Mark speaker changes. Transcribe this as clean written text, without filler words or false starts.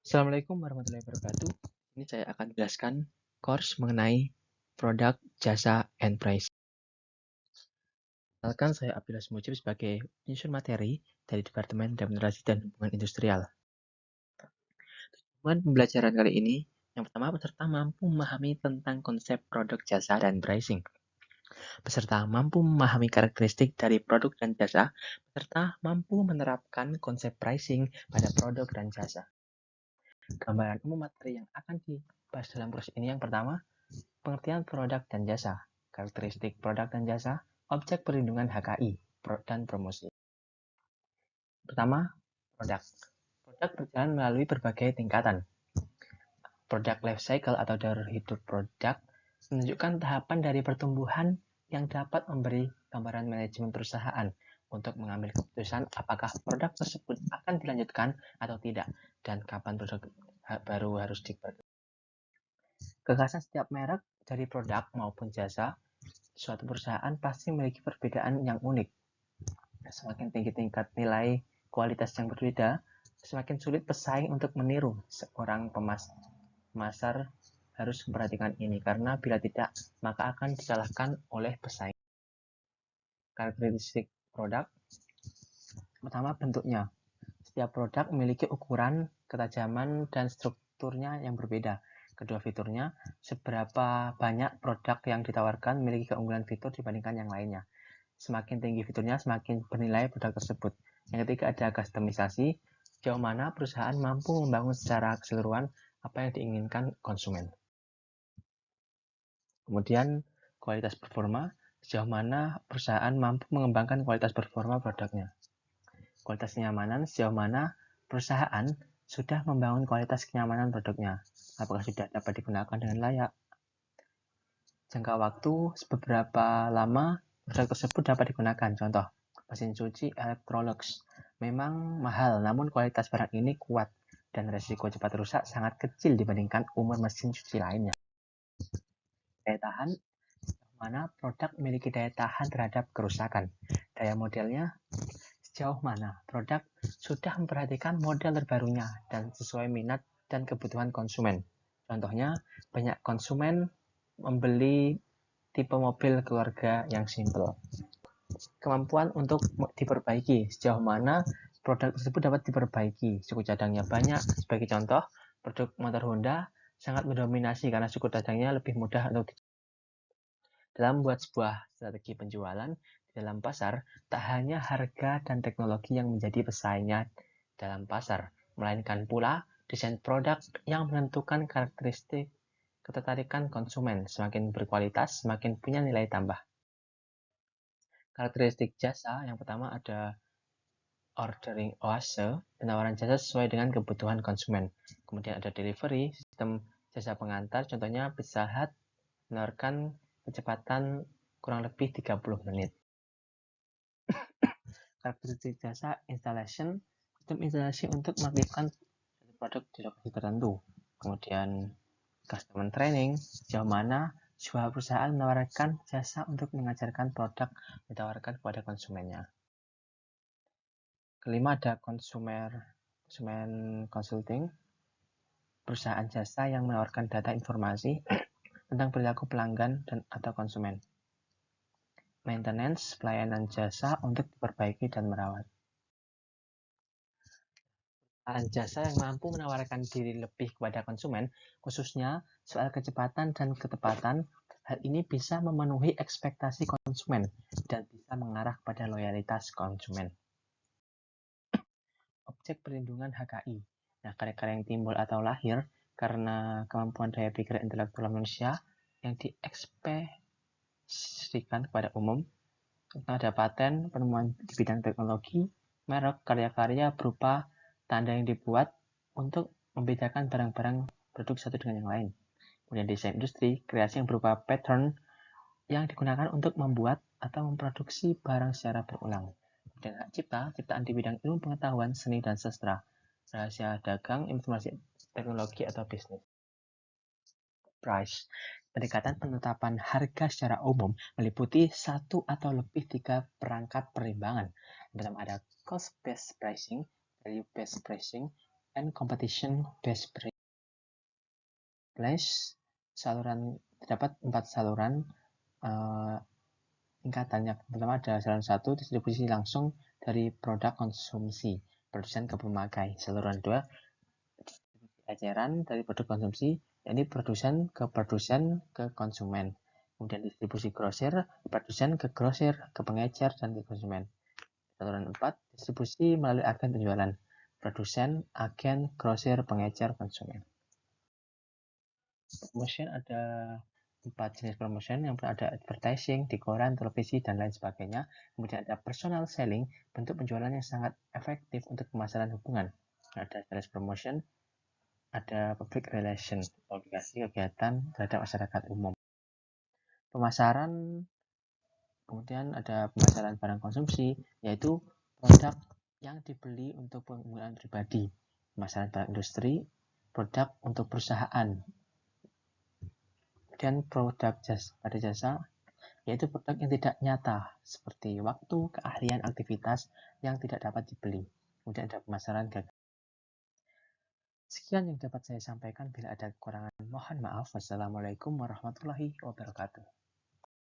Speaker 1: Assalamualaikum warahmatullahi wabarakatuh. Ini saya akan jelaskan course mengenai produk, jasa, and price. Kenalkan, saya Abdillah Mujib sebagai penyusun materi dari Departemen Administrasi dan Hubungan Industrial. Tujuan pembelajaran kali ini, yang pertama, peserta mampu memahami tentang konsep produk, jasa, dan pricing. Peserta mampu memahami karakteristik dari produk dan jasa. Peserta mampu menerapkan konsep pricing pada produk dan jasa. Gambaran umum materi yang akan dibahas dalam course ini yang pertama, pengertian produk dan jasa, karakteristik produk dan jasa, objek perlindungan HKI, dan promosi. Pertama, produk. Produk berjalan melalui berbagai tingkatan. Produk life cycle atau daur hidup produk menunjukkan tahapan dari pertumbuhan yang dapat memberi gambaran manajemen perusahaan untuk mengambil keputusan apakah produk tersebut akan dilanjutkan atau tidak dan kapan produk baru harus diperkenalkan. Kekhasan setiap merek dari produk maupun jasa suatu perusahaan pasti memiliki perbedaan yang unik. Semakin tinggi tingkat nilai kualitas yang berbeda, semakin sulit pesaing untuk meniru. Seorang pemasar harus memperhatikan ini karena bila tidak, maka akan dikalahkan oleh pesaing. Karakteristik produk. Pertama, bentuknya. Setiap produk memiliki ukuran, ketajaman, dan strukturnya yang berbeda. Kedua, fiturnya. Seberapa banyak produk yang ditawarkan memiliki keunggulan fitur dibandingkan yang lainnya. Semakin tinggi fiturnya, semakin bernilai produk tersebut. Yang ketiga, ada kustomisasi. Sejauh mana perusahaan mampu membangun secara keseluruhan apa yang diinginkan konsumen. Kemudian, kualitas performa. Sejauh mana perusahaan mampu mengembangkan kualitas performa produknya. Kualitas kenyamanan, sejauh mana perusahaan sudah membangun kualitas kenyamanan produknya. Apakah sudah dapat digunakan dengan layak. Jangka waktu, seberapa lama produk tersebut dapat digunakan. Contoh, mesin cuci Electrolux memang mahal, namun kualitas barang ini kuat dan resiko cepat rusak sangat kecil dibandingkan umur mesin cuci lainnya. Daya tahan, mana produk memiliki daya tahan terhadap kerusakan. Daya modelnya, sejauh mana produk sudah memperhatikan model terbarunya dan sesuai minat dan kebutuhan konsumen. Contohnya, banyak konsumen membeli tipe mobil keluarga yang simple. Kemampuan untuk diperbaiki, sejauh mana produk tersebut dapat diperbaiki. Suku cadangnya banyak. Sebagai contoh, produk motor Honda sangat mendominasi karena suku cadangnya lebih mudah untuk dalam membuat sebuah strategi penjualan di dalam pasar, tak hanya harga dan teknologi yang menjadi pesaingnya dalam pasar, melainkan pula desain produk yang menentukan karakteristik ketertarikan konsumen. Semakin berkualitas, semakin punya nilai tambah. Karakteristik jasa, yang pertama ada ordering oase, penawaran jasa sesuai dengan kebutuhan konsumen. Kemudian ada delivery, sistem jasa pengantar, contohnya Pizza Hut menawarkan kecepatan kurang lebih 30 menit. Karakteristik jasa installation, sistem instalasi untuk mengaktifkan produk di lokasi tertentu. Kemudian customer training, sejauh mana sebuah perusahaan menawarkan jasa untuk mengajarkan produk ditawarkan kepada konsumennya. Kelima ada consumer consulting, perusahaan jasa yang menawarkan data informasi tentang perilaku pelanggan dan atau konsumen. Maintenance, pelayanan jasa untuk diperbaiki dan merawat. Perusahaan jasa yang mampu menawarkan diri lebih kepada konsumen, khususnya soal kecepatan dan ketepatan, hal ini bisa memenuhi ekspektasi konsumen dan bisa mengarah pada loyalitas konsumen. Objek perlindungan HKI. Nah, karya-karya yang timbul atau lahir karena kemampuan daya pikir intelektual manusia yang diekspresikan kepada umum. Ada paten, penemuan di bidang teknologi, merek, karya-karya berupa tanda yang dibuat untuk membedakan barang-barang produk satu dengan yang lain. Kemudian desain industri, kreasi yang berupa pattern yang digunakan untuk membuat atau memproduksi barang secara berulang. Dan hak cipta, ciptaan di bidang ilmu pengetahuan, seni, dan sastra, rahasia dagang, informasi teknologi atau bisnis. Price. Pendekatan penetapan harga secara umum meliputi satu atau lebih 3 perangkat perimbangan. Dalam ada cost-based pricing, value-based pricing, and competition based place. Terdapat 4 saluran tingkatannya. Pertama ada saluran 1, distribusi langsung dari produk konsumsi, produsen ke pemakai. Saluran 2, distribusi eceran dari produk konsumsi, yakni produsen ke konsumen. Kemudian distribusi grosir, produsen ke grosir, ke pengecer, dan ke konsumen. Saluran 4, distribusi melalui agen penjualan, produsen, agen, grosir, pengecer, konsumen. Promotion ada 4 jenis promotion. Yang pertama ada advertising di koran, televisi, dan lain sebagainya. Kemudian ada personal selling, bentuk penjualan yang sangat efektif untuk pemasaran hubungan. Ada sales promotion, ada public relation, komunikasi kegiatan terhadap masyarakat umum. Pemasaran, kemudian ada pemasaran barang konsumsi, yaitu produk yang dibeli untuk penggunaan pribadi. Pemasaran barang industri, produk untuk perusahaan. Dan produk pada jasa, yaitu produk yang tidak nyata, seperti waktu, keahlian, aktivitas yang tidak dapat dibeli. Kemudian ada pemasaran gagal. Sekian yang dapat saya sampaikan. Bila ada kekurangan, mohon maaf. Wassalamualaikum warahmatullahi wabarakatuh.